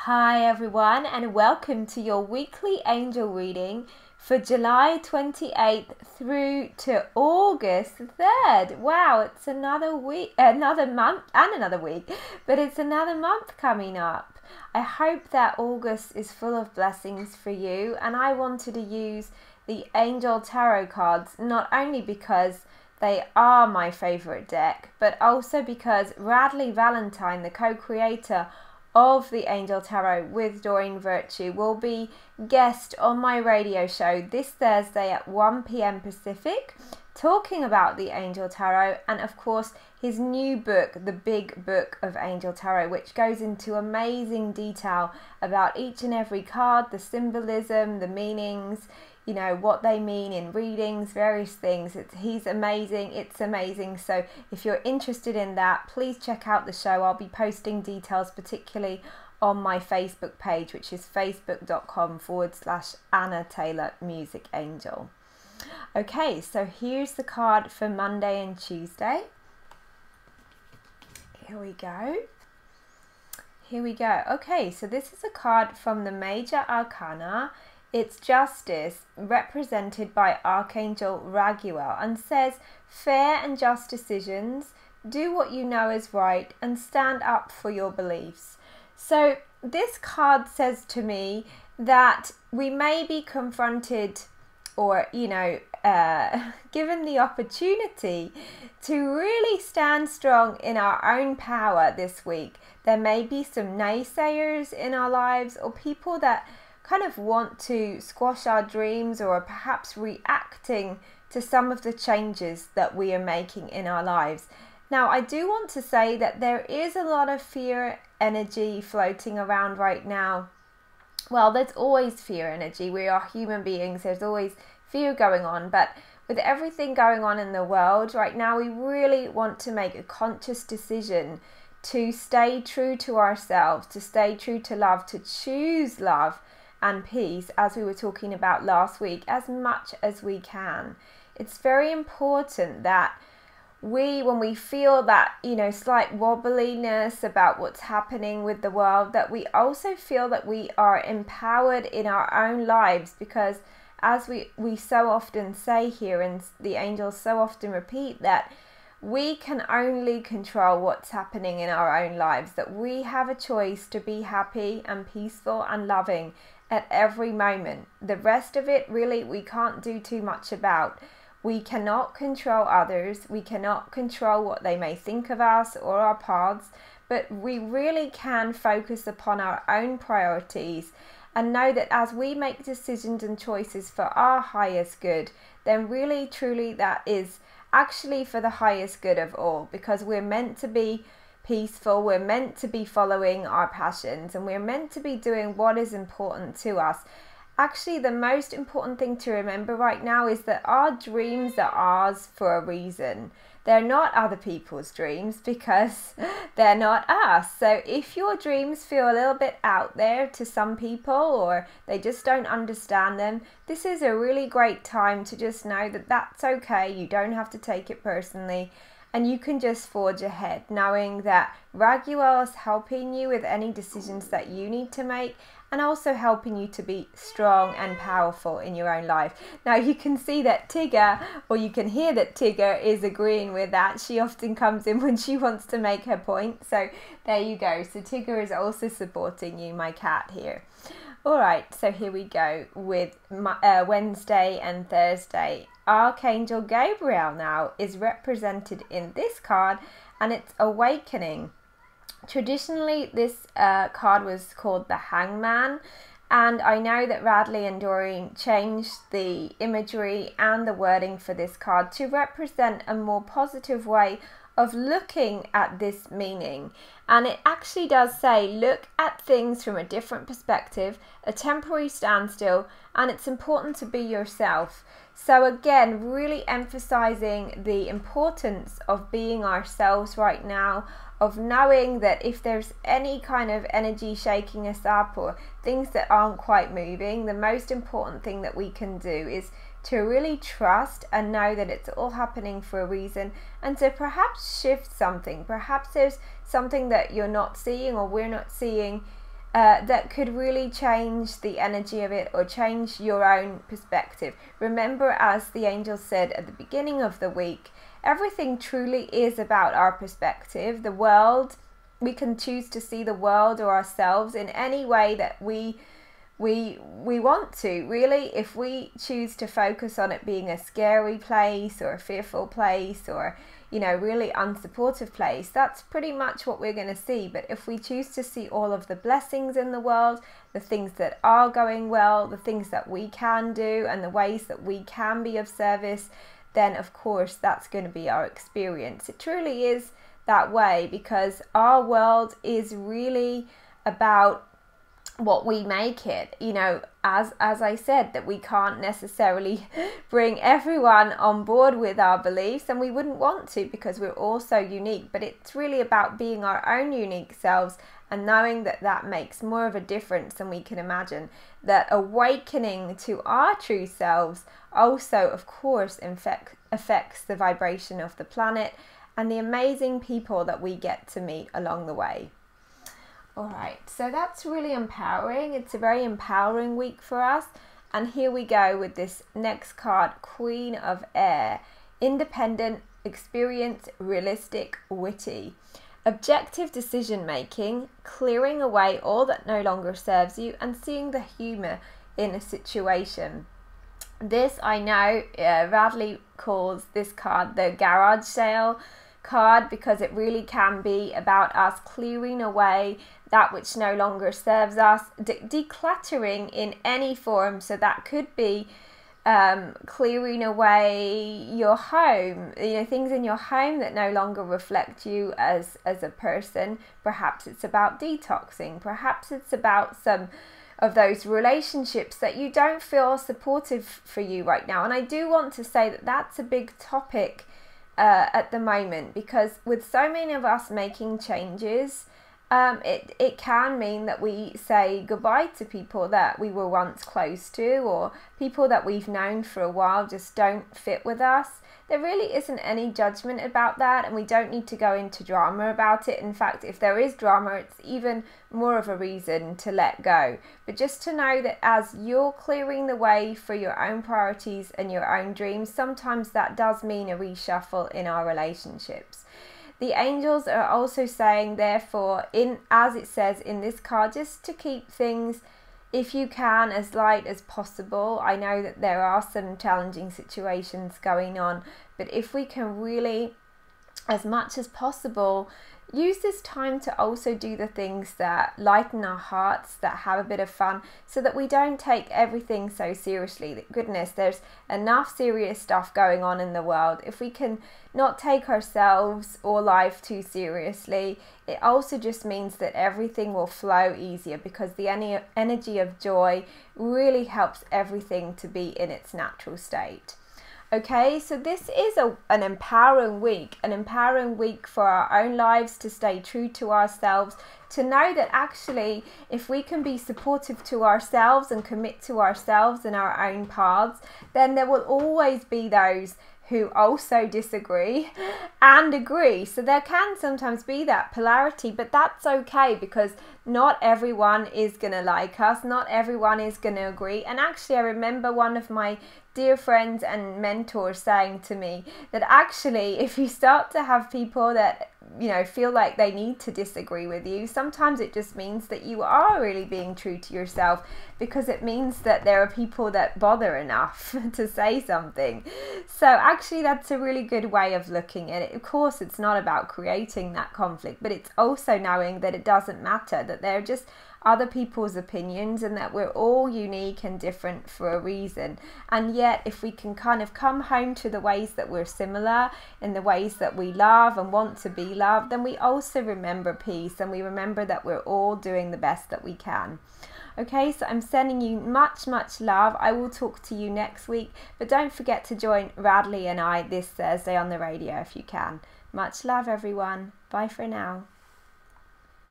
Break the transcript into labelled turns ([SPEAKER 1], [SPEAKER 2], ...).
[SPEAKER 1] Hi everyone, and welcome to your weekly angel reading for July 28th through to August 3rd. Wow, it's another week, another month and another week, but it's another month coming up. I hope that August is full of blessings for you, and I wanted to use the Angel Tarot cards not only because they are my favourite deck, but also because Radleigh Valentine, the co-creator of the Angel Tarot with Doreen Virtue, will be guest on my radio show this Thursday at 1 p.m. Pacific, talking about the Angel Tarot and of course his new book, The Big Book of Angel Tarot, which goes into amazing detail about each and every card, the symbolism, the meanings, you know, what they mean in readings, various things. He's amazing. It's amazing. So if you're interested in that, please check out the show. I'll be posting details, particularly on my Facebook page, which is facebook.com/Anna Taylor Music Angel. Okay, so here's the card for Monday and Tuesday. Here we go. Here we go. Okay, so this is a card from the Major Arcana. It's Justice, represented by Archangel Raguel, and says, fair and just decisions, do what you know is right, and stand up for your beliefs. So this card says to me that we may be confronted or, given the opportunity to really stand strong in our own power this week. There may be some naysayers in our lives, or people that kind of want to squash our dreams, or perhaps reacting to some of the changes that we are making in our lives. Now, I do want to say that there is a lot of fear energy floating around right now. Well, there's always fear energy. We are human beings. There's always fear going on. But with everything going on in the world right now, we really want to make a conscious decision to stay true to ourselves, to stay true to love, to choose love and peace, as we were talking about last week, as much as we can. It's very important that when we feel that, slight wobbliness about what's happening with the world, that we also feel that we are empowered in our own lives, because as we so often say here, and the angels so often repeat, that we can only control what's happening in our own lives, that we have a choice to be happy and peaceful and loving at every moment. The rest of it, really, we can't do too much about. We cannot control others. We cannot control what they may think of us or our paths, but we really can focus upon our own priorities and know that as we make decisions and choices for our highest good, then really, truly, that is actually for the highest good of all, because we're meant to be peaceful, we're meant to be following our passions, and we're meant to be doing what is important to us. Actually, the most important thing to remember right now is that our dreams are ours for a reason. They're not other people's dreams, because they're not us. So if your dreams feel a little bit out there to some people, or they just don't understand them, this is a really great time to just know that that's okay. You don't have to take it personally. And you can just forge ahead, knowing that Raguel is helping you with any decisions that you need to make, and also helping you to be strong and powerful in your own life. Now, you can see that Tigger, or you can hear that Tigger is agreeing with that. She often comes in when she wants to make her point. So there you go. So Tigger is also supporting you, my cat here. Alright, so here we go with Wednesday and Thursday. Archangel Gabriel now is represented in this card, and it's Awakening. Traditionally, this card was called the Hangman, and I know that Radleigh and Doreen changed the imagery and the wording for this card to represent a more positive way of looking at this meaning. And it actually does say, look at things from a different perspective, a temporary standstill, and it's important to be yourself. So again, really emphasizing the importance of being ourselves right now, of knowing that if there's any kind of energy shaking us up or things that aren't quite moving, the most important thing that we can do is to really trust and know that it's all happening for a reason, and to perhaps shift something. Perhaps there's something that you're not seeing, or we're not seeing, that could really change the energy of it or change your own perspective. Remember, as the angel said at the beginning of the week, everything truly is about our perspective. The world, we can choose to see the world or ourselves in any way that we want to, really. If we choose to focus on it being a scary place or a fearful place or, you know, really unsupportive place, that's pretty much what we're going to see. But if we choose to see all of the blessings in the world, the things that are going well, the things that we can do and the ways that we can be of service, then of course that's going to be our experience. It truly is that way, because our world is really about what we make it. You know, as I said, that we can't necessarily bring everyone on board with our beliefs, and we wouldn't want to, because we're all so unique. But it's really about being our own unique selves and knowing that that makes more of a difference than we can imagine. That awakening to our true selves also, of course, affects the vibration of the planet and the amazing people that we get to meet along the way. Alright, so that's really empowering. It's a very empowering week for us. And here we go with this next card, Queen of Air. Independent, experienced, realistic, witty. Objective decision making, clearing away all that no longer serves you and seeing the humour in a situation. This, I know, Radleigh calls this card the garage sale card, because it really can be about us clearing away that which no longer serves us, decluttering in any form. So that could be clearing away your home, you know, things in your home that no longer reflect you as a person. Perhaps it's about detoxing, perhaps it's about some of those relationships that you don't feel supportive for you right now. And I do want to say that that's a big topic at the moment, because with so many of us making changes, it can mean that we say goodbye to people that we were once close to, or people that we've known for a while just don't fit with us. There really isn't any judgment about that, and we don't need to go into drama about it. In fact, if there is drama, it's even more of a reason to let go. But just to know that as you're clearing the way for your own priorities and your own dreams, sometimes that does mean a reshuffle in our relationships. The angels are also saying, therefore, as it says in this card, just to keep things, if you can, as light as possible. I know that there are some challenging situations going on, but if we can really, as much as possible, use this time to also do the things that lighten our hearts, that have a bit of fun, so that we don't take everything so seriously. Goodness, there's enough serious stuff going on in the world. If we can not take ourselves or life too seriously, it also just means that everything will flow easier, because the energy of joy really helps everything to be in its natural state. Okay, so this is an empowering week for our own lives, to stay true to ourselves, to know that actually if we can be supportive to ourselves and commit to ourselves and our own paths, then there will always be those who also disagree and agree. So there can sometimes be that polarity, but that's okay, because not everyone is going to like us, not everyone is going to agree. And actually, I remember one of my dear friends and mentors saying to me that actually if you start to have people that, you know, feel like they need to disagree with you, sometimes it just means that you are really being true to yourself, because it means that there are people that bother enough to say something. So actually that's a really good way of looking at it. Of course, it's not about creating that conflict, but it's also knowing that it doesn't matter, that they're just other people's opinions, and that we're all unique and different for a reason. And yet if we can kind of come home to the ways that we're similar, in the ways that we love and want to be loved, then we also remember peace, and we remember that we're all doing the best that we can. Okay, so I'm sending you much love. I will talk to you next week, but don't forget to join Radleigh and I this Thursday on the radio if you can. Much love, everyone. Bye for now.